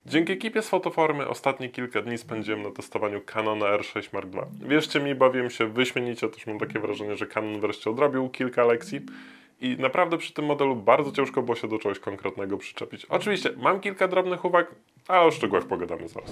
Dzięki ekipie z Fotoformy ostatnie kilka dni spędziłem na testowaniu Canona R6 Mark II. Wierzcie mi, bawiłem się wyśmienicie, też mam takie wrażenie, że Canon wreszcie odrobił kilka lekcji i naprawdę przy tym modelu bardzo ciężko było się do czegoś konkretnego przyczepić. Oczywiście mam kilka drobnych uwag, ale o szczegółach pogadamy zaraz.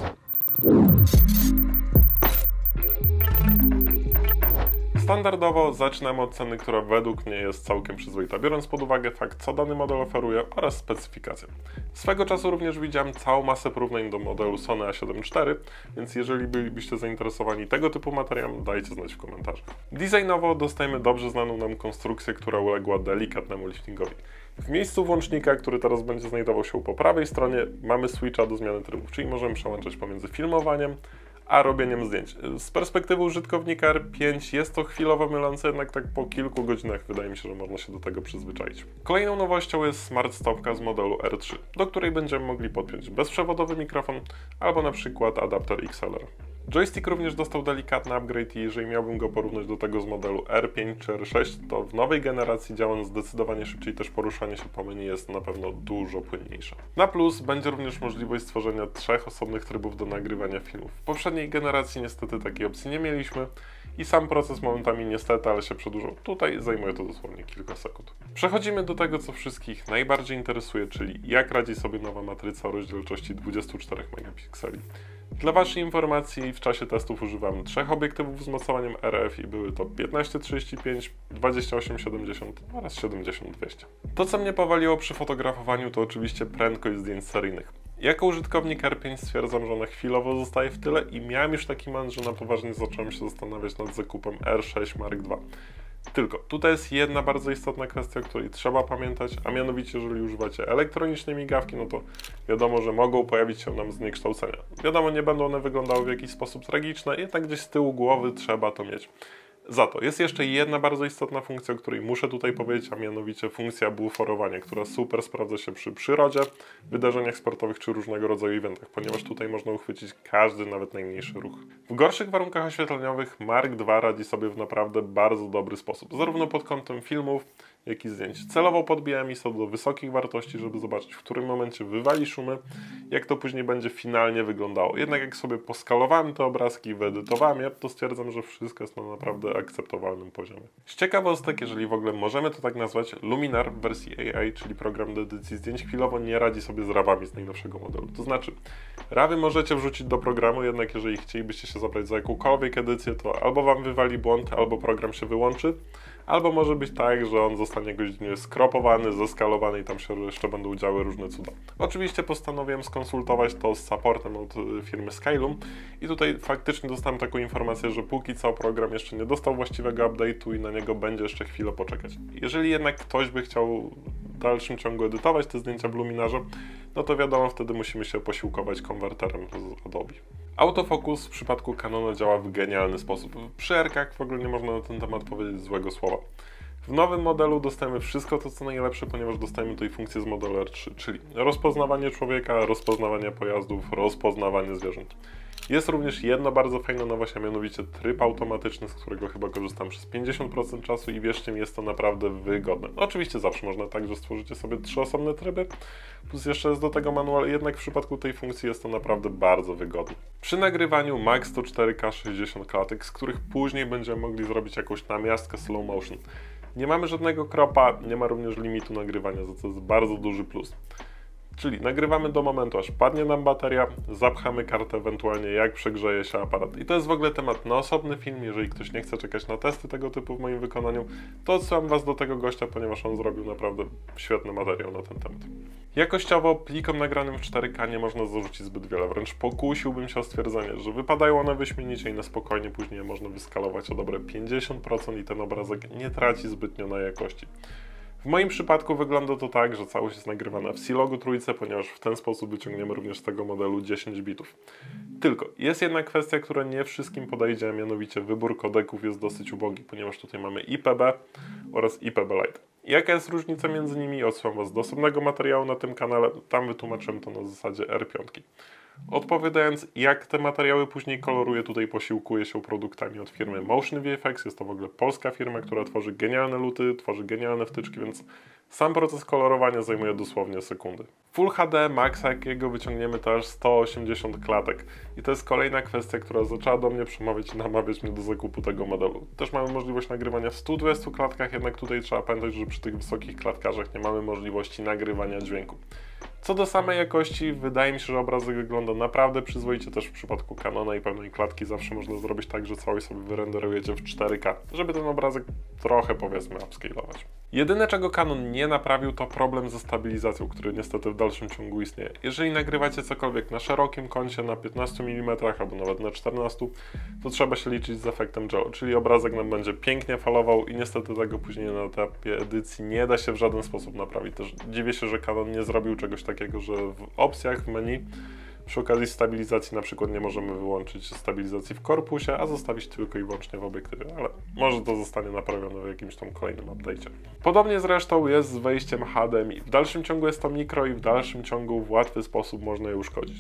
Standardowo zaczynamy od ceny, która według mnie jest całkiem przyzwoita, biorąc pod uwagę fakt, co dany model oferuje oraz specyfikację. Swego czasu również widziałem całą masę porównań do modelu Sony A7 IV, więc jeżeli bylibyście zainteresowani tego typu materiałem, dajcie znać w komentarzach. Designowo dostajemy dobrze znaną nam konstrukcję, która uległa delikatnemu liftingowi. W miejscu włącznika, który teraz będzie znajdował się po prawej stronie, mamy switcha do zmiany trybów, czyli możemy przełączać pomiędzy filmowaniem a robieniem zdjęć. Z perspektywy użytkownika R5 jest to chwilowo mylące, jednak tak po kilku godzinach wydaje mi się, że można się do tego przyzwyczaić. Kolejną nowością jest smart stopka z modelu R3, do której będziemy mogli podpiąć bezprzewodowy mikrofon albo na przykład adapter XLR. Joystick również dostał delikatny upgrade i jeżeli miałbym go porównać do tego z modelu R5 czy R6, to w nowej generacji działa on zdecydowanie szybciej, też poruszanie się po menu jest na pewno dużo płynniejsze. Na plus będzie również możliwość stworzenia 3 osobnych trybów do nagrywania filmów. W poprzedniej generacji niestety takiej opcji nie mieliśmy i sam proces momentami niestety, ale się przedłużył. Tutaj zajmuje to dosłownie kilka sekund. Przechodzimy do tego, co wszystkich najbardziej interesuje, czyli jak radzi sobie nowa matryca o rozdzielczości 24 megapikseli. Dla Waszej informacji w czasie testów używam 3 obiektywów z mocowaniem RF i były to 15-35, 28-70 oraz 70-200. To, co mnie powaliło przy fotografowaniu, to oczywiście prędkość zdjęć seryjnych. Jako użytkownik R5 stwierdzam, że ona chwilowo zostaje w tyle i miałem już taki moment, że na poważnie zacząłem się zastanawiać nad zakupem R6 Mark II. Tylko, tutaj jest jedna bardzo istotna kwestia, o której trzeba pamiętać, a mianowicie, jeżeli używacie elektronicznej migawki, no to wiadomo, że mogą pojawić się nam zniekształcenia. Wiadomo, nie będą one wyglądały w jakiś sposób tragiczne, jednak gdzieś z tyłu głowy trzeba to mieć. Za to jest jeszcze jedna bardzo istotna funkcja, o której muszę tutaj powiedzieć, a mianowicie funkcja buforowania, która super sprawdza się przy przyrodzie, wydarzeniach sportowych czy różnego rodzaju eventach, ponieważ tutaj można uchwycić każdy, nawet najmniejszy ruch. W gorszych warunkach oświetleniowych Mark II radzi sobie w naprawdę bardzo dobry sposób, zarówno pod kątem filmów, jak i zdjęć. Celowo podbijałem ISO do wysokich wartości, żeby zobaczyć, w którym momencie wywali szumy, jak to później będzie finalnie wyglądało. Jednak jak sobie poskalowałem te obrazki i wyedytowałem je, to stwierdzam, że wszystko jest na naprawdę akceptowalnym poziomie. Z ciekawostek, jeżeli w ogóle możemy to tak nazwać, Luminar w wersji AI, czyli program do edycji zdjęć, chwilowo nie radzi sobie z RAWami z najnowszego modelu. To znaczy, RAWy możecie wrzucić do programu, jednak jeżeli chcielibyście się zabrać za jakąkolwiek edycję, to albo Wam wywali błąd, albo program się wyłączy, albo może być tak, że on zostanie gościnnie skropowany, zeskalowany i tam się jeszcze będą działy różne cuda. Oczywiście postanowiłem skonsultować to z supportem od firmy Skylum i tutaj faktycznie dostałem taką informację, że póki co program jeszcze nie dostał właściwego update'u i na niego będzie jeszcze chwilę poczekać. Jeżeli jednak ktoś by chciał w dalszym ciągu edytować te zdjęcia w Luminarze, no to wiadomo, wtedy musimy się posiłkować konwerterem z Adobe. Autofokus w przypadku Canona działa w genialny sposób. Przy R-kach w ogóle nie można na ten temat powiedzieć złego słowa. W nowym modelu dostajemy wszystko to, co najlepsze, ponieważ dostajemy tutaj funkcję z modelu R3, czyli rozpoznawanie człowieka, rozpoznawanie pojazdów, rozpoznawanie zwierząt. Jest również jedna bardzo fajna nowość, a mianowicie tryb automatyczny, z którego chyba korzystam przez 50% czasu i wierzcie mi, jest to naprawdę wygodne. Oczywiście zawsze można tak, że stworzycie sobie 3 osobne tryby, plus jeszcze jest do tego manual, jednak w przypadku tej funkcji jest to naprawdę bardzo wygodne. Przy nagrywaniu Max to 4K 60 klatek, z których później będziemy mogli zrobić jakąś namiastkę slow motion. Nie mamy żadnego cropa, nie ma również limitu nagrywania, za co jest bardzo duży plus. Czyli nagrywamy do momentu, aż padnie nam bateria, zapchamy kartę ewentualnie, jak przegrzeje się aparat. I to jest w ogóle temat na osobny film. Jeżeli ktoś nie chce czekać na testy tego typu w moim wykonaniu, to odsyłam Was do tego gościa, ponieważ on zrobił naprawdę świetny materiał na ten temat. Jakościowo plikom nagranym w 4K nie można zarzucić zbyt wiele, wręcz pokusiłbym się o stwierdzenie, że wypadają one wyśmienicie i na spokojnie później je można wyskalować o dobre 50% i ten obrazek nie traci zbytnio na jakości. W moim przypadku wygląda to tak, że całość jest nagrywana w C-Logu trójce, ponieważ w ten sposób wyciągniemy również z tego modelu 10 bitów. Tylko jest jedna kwestia, która nie wszystkim podejdzie, a mianowicie wybór kodeków jest dosyć ubogi, ponieważ tutaj mamy IPB oraz IPB Lite. Jaka jest różnica między nimi? Odsyłam Was do osobnego materiału na tym kanale, tam wytłumaczyłem to na zasadzie R5. Odpowiadając, jak te materiały później koloruje, tutaj posiłkuję się produktami od firmy Motion VFX. Jest to w ogóle polska firma, która tworzy genialne luty, tworzy genialne wtyczki, więc sam proces kolorowania zajmuje dosłownie sekundy. Full HD Max, jakiego wyciągniemy, to aż 180 klatek. I to jest kolejna kwestia, która zaczęła do mnie przemawiać i namawiać mnie do zakupu tego modelu. Też mamy możliwość nagrywania w 120 klatkach, jednak tutaj trzeba pamiętać, że przy tych wysokich klatkarzach nie mamy możliwości nagrywania dźwięku. Co do samej jakości, wydaje mi się, że obrazek wygląda naprawdę przyzwoicie. Też w przypadku Canona i pełnej klatki zawsze można zrobić tak, że całość sobie wyrenderujecie w 4K, żeby ten obrazek trochę, powiedzmy, upscalować. Jedyne, czego Canon nie naprawił, to problem ze stabilizacją, który niestety w dalszym ciągu istnieje. Jeżeli nagrywacie cokolwiek na szerokim kącie, na 15 mm albo nawet na 14, to trzeba się liczyć z efektem JAW, czyli obrazek nam będzie pięknie falował i niestety tego później na etapie edycji nie da się w żaden sposób naprawić. Też dziwię się, że Canon nie zrobił czegoś takiego, że w opcjach w menu przy okazji stabilizacji na przykład nie możemy wyłączyć stabilizacji w korpusie, a zostawić tylko i wyłącznie w obiektywie, ale może to zostanie naprawione w jakimś tam kolejnym update'cie. Podobnie zresztą jest z wejściem HDMI. W dalszym ciągu jest to mikro i w dalszym ciągu w łatwy sposób można je uszkodzić.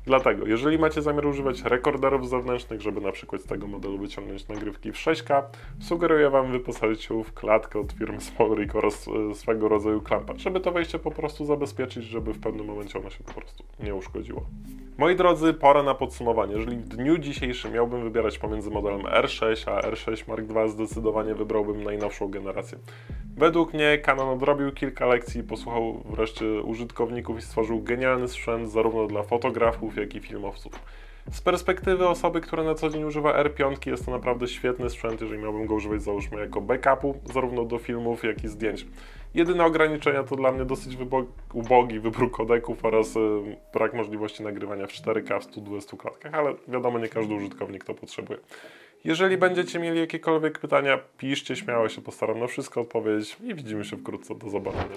Dlatego, jeżeli macie zamiar używać rekorderów zewnętrznych, żeby na przykład z tego modelu wyciągnąć nagrywki w 6K, sugeruję Wam wyposażyć się w klatkę od firmy SmallRig oraz swego rodzaju klampa, żeby to wejście po prostu zabezpieczyć, żeby w pewnym momencie ono się po prostu nie uszkodziło. Moi drodzy, pora na podsumowanie. Jeżeli w dniu dzisiejszym miałbym wybierać pomiędzy modelem R6 a R6 Mark II, zdecydowanie wybrałbym najnowszą generację. Według mnie Canon odrobił kilka lekcji i posłuchał wreszcie użytkowników i stworzył genialny sprzęt zarówno dla fotografów, jak i filmowców. Z perspektywy osoby, która na co dzień używa R5, jest to naprawdę świetny sprzęt, jeżeli miałbym go używać, załóżmy, jako backupu, zarówno do filmów, jak i zdjęć. Jedyne ograniczenia to dla mnie dosyć ubogi wybór kodeków oraz brak możliwości nagrywania w 4K w 120 klatkach, ale wiadomo, nie każdy użytkownik to potrzebuje. Jeżeli będziecie mieli jakiekolwiek pytania, piszcie śmiało, się postaram na wszystko odpowiedzieć i widzimy się wkrótce. Do zobaczenia.